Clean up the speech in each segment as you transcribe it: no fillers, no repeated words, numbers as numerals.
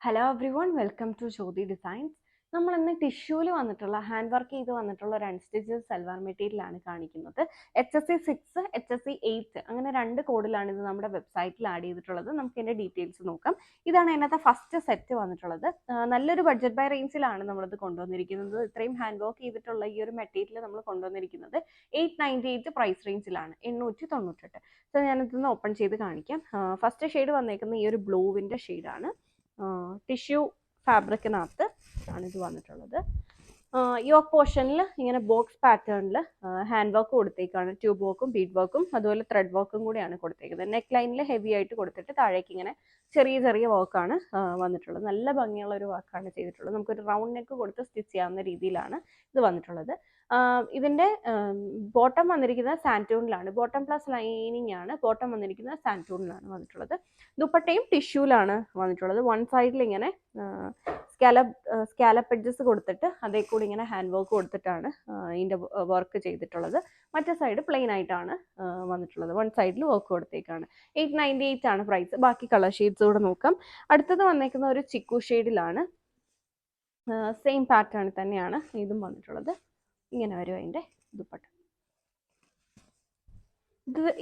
Hello everyone, welcome to Jyoti designs. നമ്മൾ ഇന്ന് ടിഷ്യൂല് വന്നിട്ടുള്ള ഹാൻഡ് വർക്ക് ചെയ്ത് വന്നിട്ടുള്ള ഒരു അൺസ്റ്റിച്ച് സൽവാർ മെറ്റീരിയലാണ് കാണിക്കുന്നത്. HSC6, HSC8 അങ്ങനെ 2 കോഡിലാണ് ഇത് നമ്മുടെ വെബ്സൈറ്റിൽ ആഡ് ചെയ്തിട്ടുള്ളത്. നമുക്ക് ഇതിന്റെ ഡീറ്റെയിൽസ് നോക്കാം. ഇതാണ് അതിനകത്ത് ഫസ്റ്റ് സെറ്റ് വന്നിട്ടുള്ളത്. നല്ലൊരു ബഡ്ജറ്റ് ബൈ റേഞ്ചിലാണ് നമ്മളിത് കൊണ്ടുവന്നിരിക്കുന്നത്. ഇത്രയും ഹാൻഡ് വർക്ക് ചെയ്തിട്ടുള്ള ഈ ഒരു മെറ്റീരിയൽ നമ്മൾ കൊണ്ടുവന്നിരിക്കുന്നത് 898 പ്രൈസ് റേഞ്ചിലാണ്, 898. സോ ഞാനിതൊന്ന് ഓപ്പൺ ചെയ്ത് കാണിക്കാം. ഫസ്റ്റ് ഷെയ്ഡ് വന്നേക്കുന്നത് ഈ ഒരു ബ്ലൂവിൻ്റെ ഷെയ്ഡാണ്. ടിഷ്യൂ ഫാബ്രിക്കിനകത്ത് ആണ് ഇത് വന്നിട്ടുള്ളത്. യോക്ക് പോർഷനിൽ ഇങ്ങനെ ബോക്സ് പാറ്റേണിൽ ഹാൻഡ് വർക്ക് കൊടുത്തേക്കാണ്. ട്യൂബ് വർക്കും ബീഡ് വർക്കും അതുപോലെ ത്രെഡ് വർക്കും കൂടിയാണ് കൊടുത്തേക്കുന്നത്. നെക്ക് ലൈനിൽ ഹെവി ആയിട്ട് കൊടുത്തിട്ട് താഴേക്ക് ഇങ്ങനെ ചെറിയ ചെറിയ വർക്കാണ് വന്നിട്ടുള്ളത്. നല്ല ഭംഗിയുള്ള ഒരു വർക്കാണ് ചെയ്തിട്ടുള്ളത്. നമുക്കൊരു റൗണ്ട് നെക്ക് കൊടുത്ത് സ്റ്റിച്ച് ചെയ്യാവുന്ന രീതിയിലാണ് ഇത് വന്നിട്ടുള്ളത്. ഇതിൻ്റെ ബോട്ടം വന്നിരിക്കുന്നത് സാൻറ്റൂണിലാണ്. ബോട്ടം പ്ലസ് ലൈനിങ് ആണ്. ബോട്ടം വന്നിരിക്കുന്നത് സാൻറ്റൂണിലാണ് വന്നിട്ടുള്ളത്. ദുപ്പട്ടയും ടിഷ്യൂലാണ് വന്നിട്ടുള്ളത്. വൺ സൈഡിൽ ഇങ്ങനെ സ്കാലപ്പ് എഡ്ജസ് കൊടുത്തിട്ട് അതേ കൂടി ഇങ്ങനെ ഹാൻഡ് വർക്ക് കൊടുത്തിട്ടാണ് ഇതിൻ്റെ വർക്ക് ചെയ്തിട്ടുള്ളത്. മറ്റേ സൈഡ് പ്ലെയിൻ ആയിട്ടാണ് വന്നിട്ടുള്ളത്. വൺ സൈഡിൽ വർക്ക് കൊടുത്തേക്കാണ്. 898 ആണ് പ്രൈസ്. ബാക്കി കളർ ഷെയ്ഡ്സ് കൂടെ നോക്കാം. അടുത്തത് വന്നേക്കുന്ന ഒരു ചിക്കു ഷെയ്ഡിലാണ്. സെയിം പാറ്റേൺ തന്നെയാണ് ഇതും വന്നിട്ടുള്ളത്. ഇങ്ങനെ വരും അതിൻ്റെ ദുപ്പട്ട.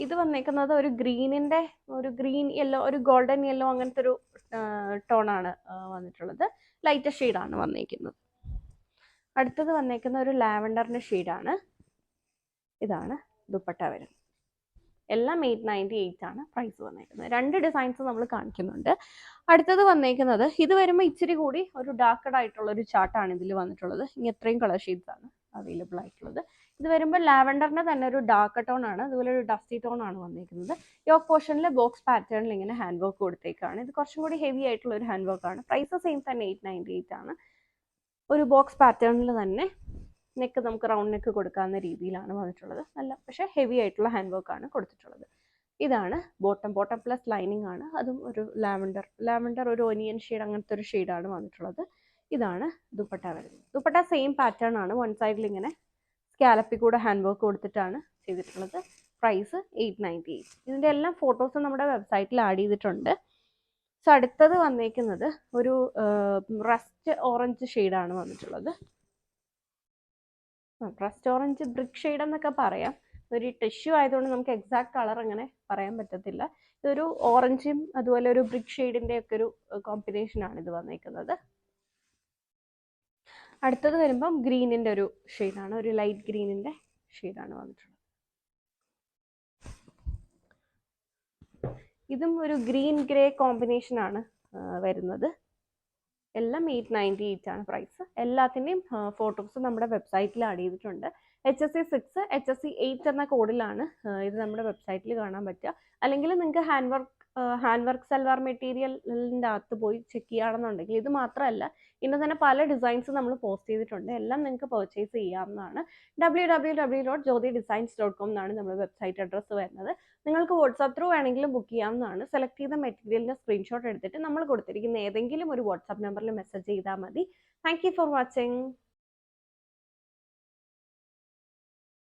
ഇത് വന്നേക്കുന്നത് ഒരു ഗ്രീനിൻ്റെ ഒരു ഗ്രീൻ യെല്ലോ, ഒരു ഗോൾഡൻ യെല്ലോ അങ്ങനത്തെ ഒരു ടോണാണ് വന്നിട്ടുള്ളത്. ലൈറ്റർ ഷെയ്ഡാണ് വന്നേക്കുന്നത്. അടുത്തത് വന്നേക്കുന്ന ഒരു ലാവൻഡറിൻ്റെ ഷെയ്ഡാണ്. ഇതാണ് ദുപ്പട്ട വരുന്നത്. എല്ലാം 898 ആണ് പ്രൈസ് വന്നേക്കുന്നത്. 2 ഡിസൈൻസ് നമ്മൾ കാണിക്കുന്നുണ്ട്. അടുത്തത് വന്നേക്കുന്നത് ഇത് വരുമ്പോൾ ഇച്ചിരി കൂടി ഒരു ഡാർക്കഡ് ആയിട്ടുള്ള ഒരു ചാർട്ടാണ് ഇതിൽ വന്നിട്ടുള്ളത്. ഇനി എത്രയും കളർ ഷെയ്ഡ്സ് ആണ് അവൈലബിൾ ആയിട്ടുള്ളത്. ഇത് വരുമ്പോൾ ലാവൻഡറിൻ്റെ തന്നെ ഒരു ഡാർക്ക് ടോൺ ആണ്. അതുപോലെ ഒരു ഡസ്റ്റി ടോൺ ആണ് വന്നിരിക്കുന്നത്. യോക്ക് പോർഷനിൽ ബോക്സ് പാറ്റേണിൽ ഇങ്ങനെ ഹാൻഡ് വർക്ക് കൊടുത്തേക്കാണ്. ഇത് കുറച്ചും കൂടി ഹെവി ആയിട്ടുള്ള ഒരു ഹാൻഡ് വർക്ക് ആണ്. പ്രൈസ് സെയിം തന്നെ 898 ആണ്. ഒരു ബോക്സ് പാറ്റേണിൽ തന്നെ നെക്ക് നമുക്ക് റൗണ്ട് നെക്ക് കൊടുക്കാവുന്ന രീതിയിലാണ് വന്നിട്ടുള്ളത്. നല്ല പക്ഷേ ഹെവി ആയിട്ടുള്ള ഹാൻഡ് വർക്ക് ആണ് കൊടുത്തിട്ടുള്ളത്. ഇതാണ് ബോട്ടം പ്ലസ് ലൈനിങ് ആണ്. അതും ഒരു ലാവൻഡർ ഒരു ഒനിയൻ ഷെയ്ഡ് അങ്ങനത്തെ ഒരു ഷെയ്ഡാണ് വന്നിട്ടുള്ളത്. ഇതാണ് ദുപ്പട്ട വരുന്നത്. ദുപ്പട്ട സെയിം പാറ്റേൺ ആണ്. വൺ സൈഡിൽ ഇങ്ങനെ സ്കാലപ്പിൽ കൂടെ ഹാൻഡ് വർക്ക് കൊടുത്തിട്ടാണ് ചെയ്തിട്ടുള്ളത്. പ്രൈസ് 898. ഇതിൻ്റെ എല്ലാം ഫോട്ടോസ് നമ്മുടെ വെബ്സൈറ്റിൽ ആഡ് ചെയ്തിട്ടുണ്ട്. സോ അടുത്തത് വന്നേക്കുന്നത് ഒരു റസ്റ്റ് ഓറഞ്ച് ഷെയ്ഡാണ് വന്നിട്ടുള്ളത്. റസ്റ്റ് ഓറഞ്ച് ബ്രിക്ക് ഷെയ്ഡ് എന്നൊക്കെ പറയാം. ഒരു ടിഷ്യൂ ആയതുകൊണ്ട് നമുക്ക് എക്സാക്ട് കളർ അങ്ങനെ പറയാൻ പറ്റത്തില്ല. ഇതൊരു ഓറഞ്ചും അതുപോലെ ഒരു ബ്രിക്ക് ഷെയ്ഡിൻ്റെ ഒക്കെ ഒരു കോമ്പിനേഷനാണ് ഇത് വന്നേക്കുന്നത്. അടുത്തത് വരുമ്പം ഗ്രീനിൻ്റെ ഒരു ഷെയ്ഡാണ്. ഒരു ലൈറ്റ് ഗ്രീനിൻ്റെ ഷെയ്ഡാണ് വന്നിട്ടുള്ളത്. ഇതും ഒരു ഗ്രീൻ ഗ്രേ കോമ്പിനേഷനാണ് വരുന്നത്. എല്ലാം 898 ആണ് പ്രൈസ്. എല്ലാത്തിൻ്റെയും ഫോട്ടോസ് നമ്മുടെ വെബ്സൈറ്റിൽ ആഡ് ചെയ്തിട്ടുണ്ട്. HSC6, HSC8 എന്ന കോഡിലാണ് ഇത് നമ്മുടെ വെബ്സൈറ്റിൽ കാണാൻ പറ്റുക. അല്ലെങ്കിൽ നിങ്ങൾക്ക് ഹാൻഡ് വർക്ക് സൽവാർ മെറ്റീരിയലിൻ്റെ അകത്ത് പോയി ചെക്ക് ചെയ്യുകയാണെന്നുണ്ടെങ്കിൽ ഇത് മാത്രമല്ല, ഇന്ന് തന്നെ പല ഡിസൈൻസ് നമ്മൾ പോസ്റ്റ് ചെയ്തിട്ടുണ്ട്. എല്ലാം നിങ്ങൾക്ക് പർച്ചേസ് ചെയ്യാവുന്നതാണ്. www.jyotidesigns.com എന്നാണ് നമ്മുടെ വെബ്സൈറ്റ് അഡ്രസ്സ് വരുന്നത്. നിങ്ങൾക്ക് വാട്സാപ്പ് ത്രൂ വേണമെങ്കിലും ബുക്ക് ചെയ്യാവുന്നതാണ്. സെലക്ട് ചെയ്ത മെറ്റീരിയലിൻ്റെ സ്ക്രീൻഷോട്ട് എടുത്തിട്ട് നമ്മൾ കൊടുത്തിരിക്കുന്ന ഏതെങ്കിലും ഒരു വാട്സാപ്പ് നമ്പറിൽ മെസ്സേജ് ചെയ്താൽ മതി. Thank you for watching.